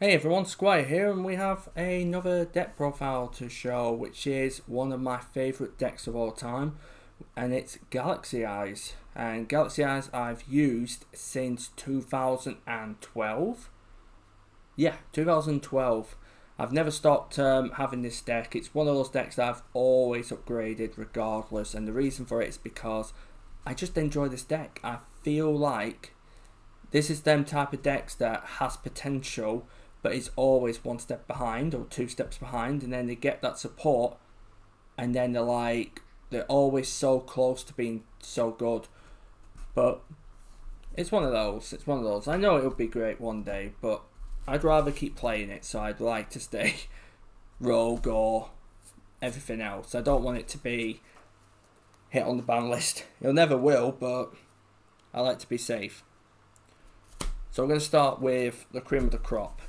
Hey everyone, Squire here, and we have another deck profile to show, which is one of my favourite decks of all time, and it's Galaxy Eyes. And Galaxy Eyes I've used since 2012. Yeah, 2012. I've never stopped having this deck. It's one of those decks that I've always upgraded regardless, and the reason for it is because I just enjoy this deck. I feel like this is them type of decks that has potential, but is always one step behind or two steps behind, and then they get that support, and then they're always so close to being so good. But it's one of those. It's one of those. I know it would be great one day, but I'd rather keep playing it. So I'd like to stay rogue or everything else. I don't want it to be hit on the ban list. It never will, but I like to be safe. So we're going to start with the cream of the crop.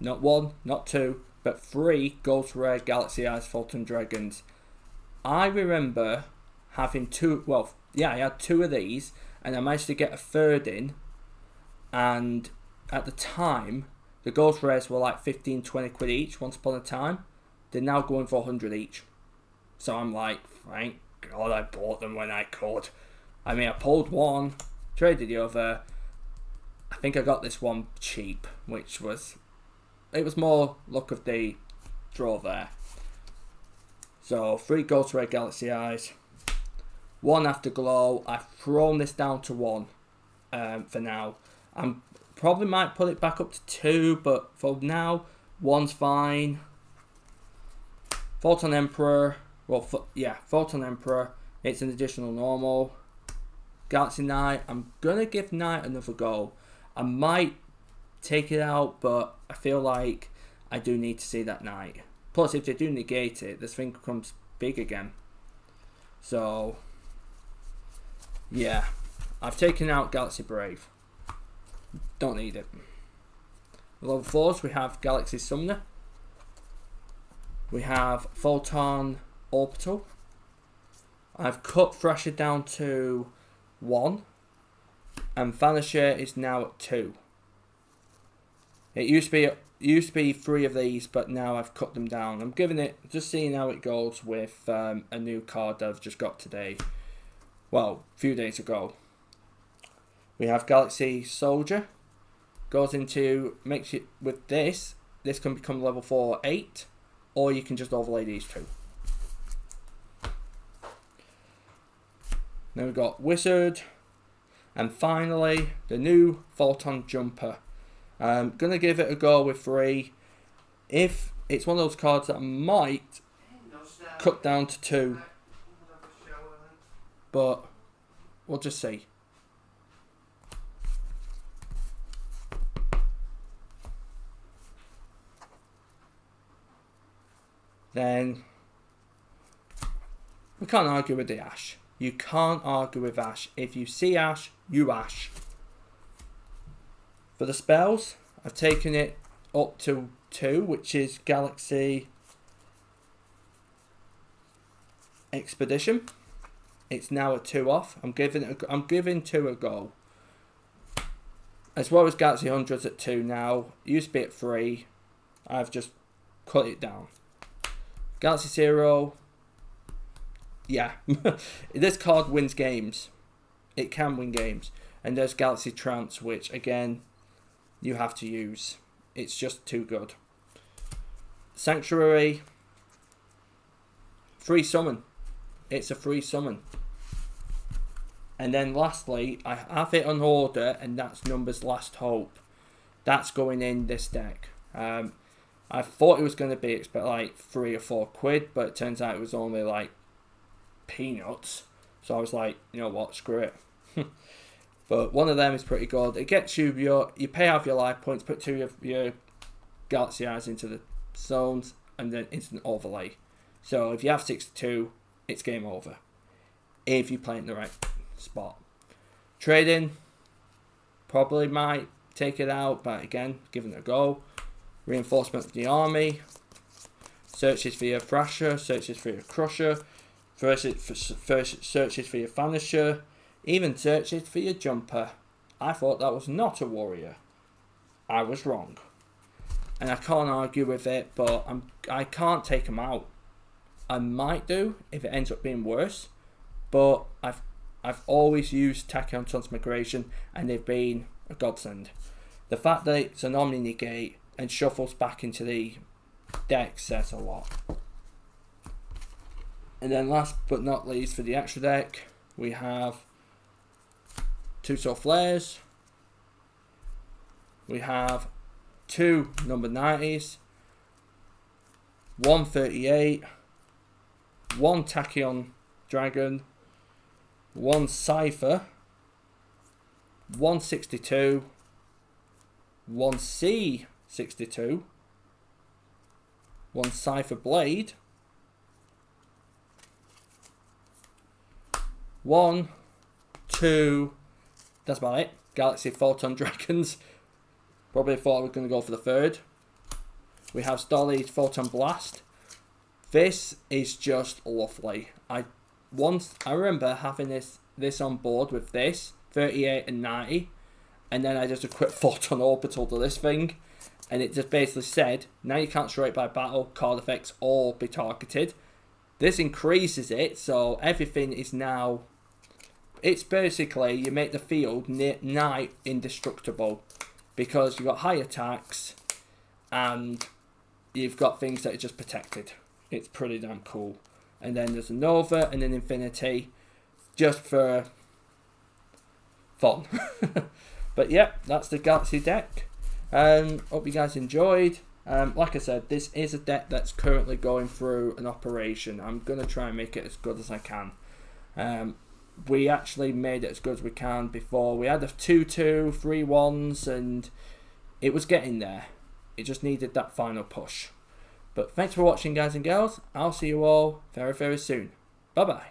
Not one, not two, but three Ghost Rare Galaxy Eyes Photon Dragons. I remember having I had two of these, and I managed to get a third in, and at the time, the Ghost Rares were like 15-20 quid each once upon a time. They're now going for 100 each. So I'm like, thank God I bought them when I could. I mean, I pulled one, traded the other. I think I got this one cheap, it was more luck of the draw there. So 3 Ghost Rare Galaxy Eyes, 1 Afterglow. I've thrown this down to 1 for now. I probably might put it back up to 2, but for now 1's fine. Photon Emperor, Photon Emperor. It's an additional normal. Galaxy Knight. I'm gonna give Knight another go. I might take it out, but I feel like I do need to see that Knight. Plus, if they do negate it, this thing becomes big again. So, yeah. I've taken out Galaxy Brave. Don't need it. Level 4s, we have Galaxy Summoner. We have Photon Orbital. I've cut Thrasher down to 1. And Vanisher is now at 2. It used to be 3 of these, but now I've cut them down. I'm giving it, just seeing how it goes with a new card that I've just got today. Well, a few days ago. We have Galaxy Soldier. Goes into, makes it, with this can become level 4 8, or you can just overlay these two. Then we've got Wizard. And finally, the new Photon Jumper. I'm going to give it a go with 3. If it's one of those cards that I might cut down to 2. But we'll just see. Then we can't argue with the Ash. You can't argue with Ash. If you see Ash, you Ash. For the spells, I've taken it up to 2, which is Galaxy Expedition. It's now a 2 off. I'm giving 2 a go. As well as Galaxy Hundreds at 2 now. It used to be at 3. I've just cut it down. Galaxy Zero. Yeah, this card wins games. It can win games. And there's Galaxy Trance, which again, you have to use. It's just too good. Sanctuary. Free summon. It's a free summon. And then lastly, I have it on order, and that's Numbers Last Hope. That's going in this deck. I thought it was going to be like 3 or 4 quid, but it turns out it was only like peanuts. So I was like, you know what, screw it. But one of them is pretty good. It gets you you pay off your life points, put 2 of your Galaxy Eyes into the zones, and then instant overlay. So if you have 6-2, it's game over. If you play in the right spot. Trading, probably might take it out, but again, give it a go. Reinforcement of the army. Searches for your Thrasher, searches for your Crusher, searches for your Vanisher, even searches for your Jumper. I thought that was not a warrior. I was wrong. and I can't argue with it, but I can't take them out. I might do if it ends up being worse, but I've always used tachyon transmigration, and they've been a godsend. The fact that it's an omni negate and shuffles back into the deck says a lot. And then last but not least, for the extra deck, we have 2 Soul Flares. We have 2 number 90s, 1 38, 1 Tachyon Dragon, 1 Cypher, 1 62, 1 C62, 1 Cypher Blade, 1, 2, that's about it. Galaxy Photon Dragons. Probably thought I was going to go for the third. We have Starly's Photon Blast. This is just lovely. I remember having this on board with this 38 and 90, and then I just equipped Photon Orbital to this thing, and it just basically said, now you can't destroy it by battle, card effects, or be targeted. This increases it, so everything is now. It's basically you make the field nigh indestructible, because you've got high attacks and you've got things that are just protected. It's pretty damn cool. And then there's a Nova and an Infinity, just for fun. But yeah, that's the Galaxy deck. Hope you guys enjoyed. Like I said, this is a deck that's currently going through an operation. I'm going to try and make it as good as I can. We actually made it as good as we can before. We had a 2-2, 3-1s, and it was getting there. It just needed that final push. But thanks for watching, guys and girls. I'll see you all very, very soon. Bye-bye.